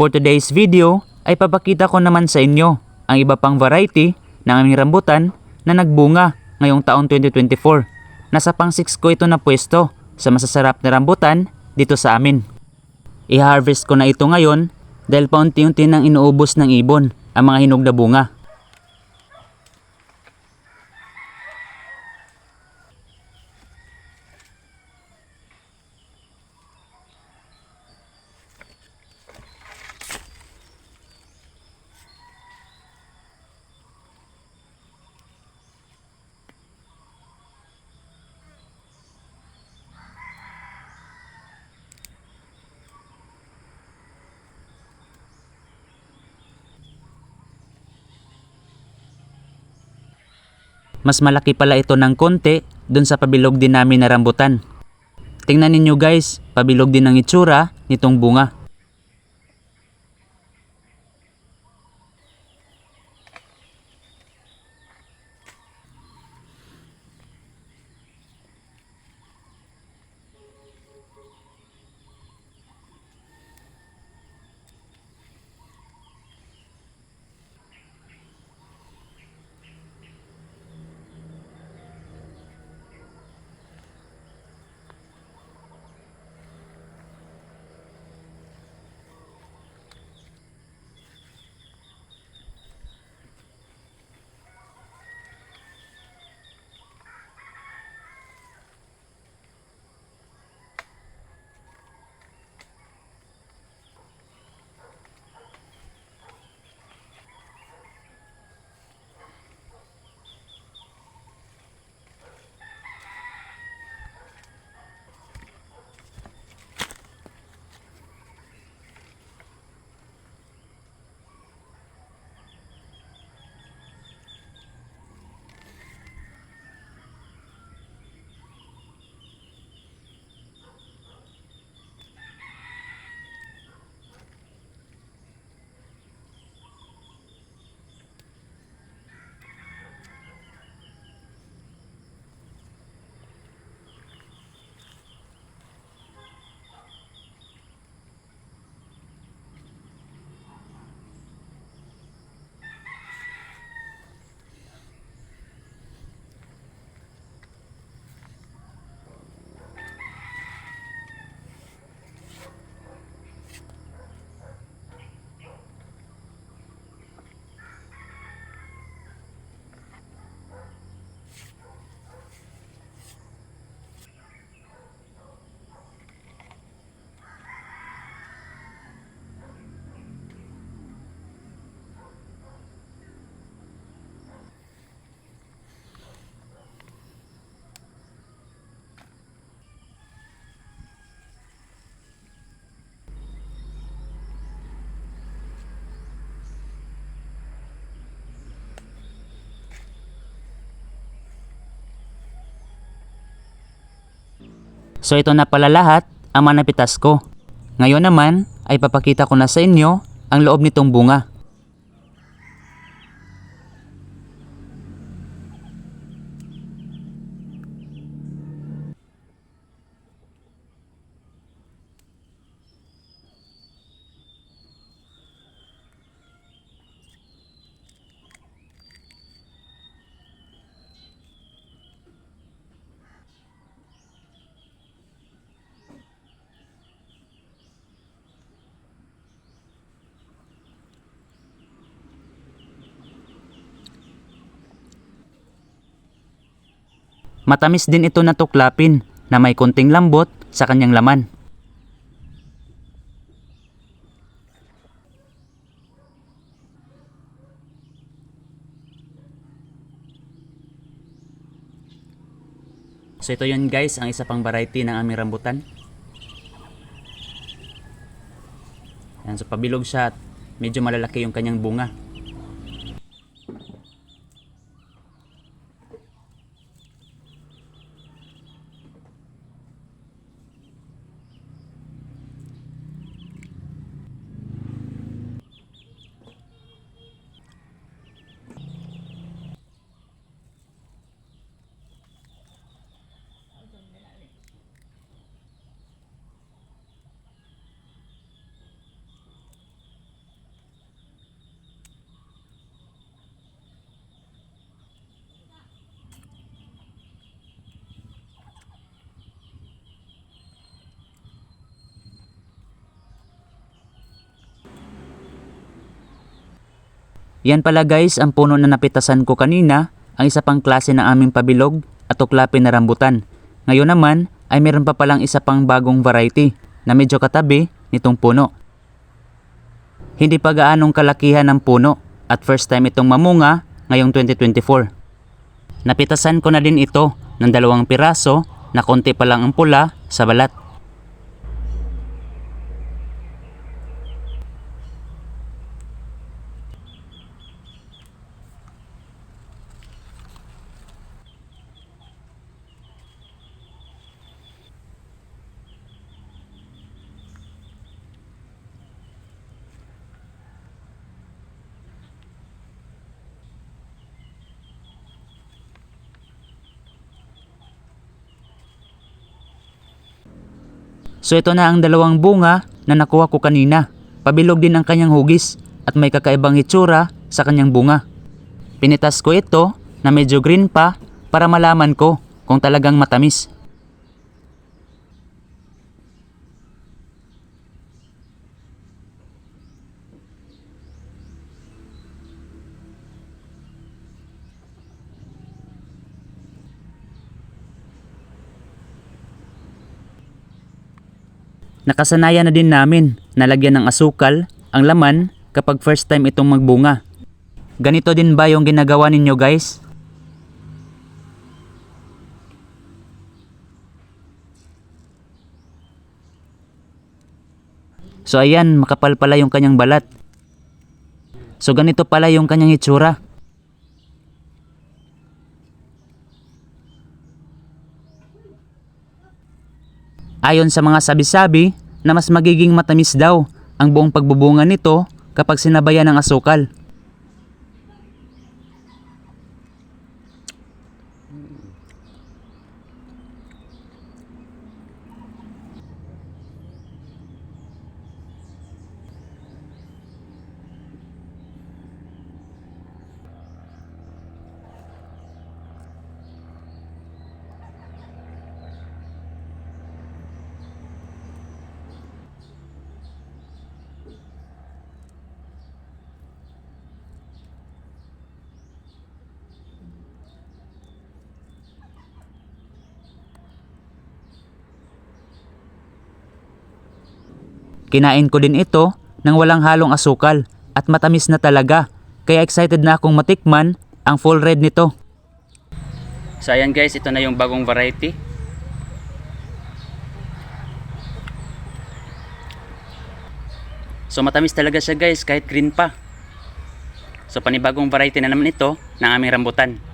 For today's video ay papakita ko naman sa inyo ang iba pang variety ng aming rambutan na nagbunga ngayong taong 2024. Nasa pang 6 ko ito na pwesto sa masasarap na rambutan dito sa amin. I-harvest ko na ito ngayon dahil paunti-unti nang inuubos ng ibon ang mga hinog na bunga. Mas malaki pala ito ng konti dun sa pabilog din namin na rambutan. Tingnan ninyo guys, pabilog din ang itsura nitong bunga. So ito na pala lahat ang manapitas ko. Ngayon naman ay papakita ko na sa inyo ang loob nitong bunga. Matamis din ito na tuklapin na may konting lambot sa kanyang laman. So ito yun guys, ang isa pang variety ng aming rambutan. Yan, so pabilog siya at medyo malalaki yung kanyang bunga. Yan pala guys ang puno na napitasan ko kanina, ang isa pang klase ng aming pabilog at tuklapin na rambutan. Ngayon naman ay meron pa palang isa pang bagong variety na medyo katabi nitong puno. Hindi pa gaanong kalakihan ng puno at first time itong mamunga ngayong 2024. Napitasan ko na din ito ng 2 piraso na konti pa lang ang pula sa balat. So ito na ang 2 bunga na nakuha ko kanina. Pabilog din ang kanyang hugis at may kakaibang hitsura sa kanyang bunga. Pinitas ko ito na medyo green pa para malaman ko kung talagang matamis. Nakasanayan na din namin na lagyan ng asukal ang laman kapag first time itong magbunga. Ganito din ba yung ginagawa ninyo guys? So ayan, makapal pala yung kanyang balat. So ganito pala yung kanyang itsura. Ayon sa mga sabi-sabi na mas magiging matamis daw ang buong pagbubunga nito kapag sinabayan ng asukal. Kinain ko din ito nang walang halong asukal at matamis na talaga. Kaya excited na akong matikman ang full red nito. So ayan guys, ito na yung bagong variety. So matamis talaga siya guys kahit green pa. So panibagong variety na naman ito ng aming rambutan.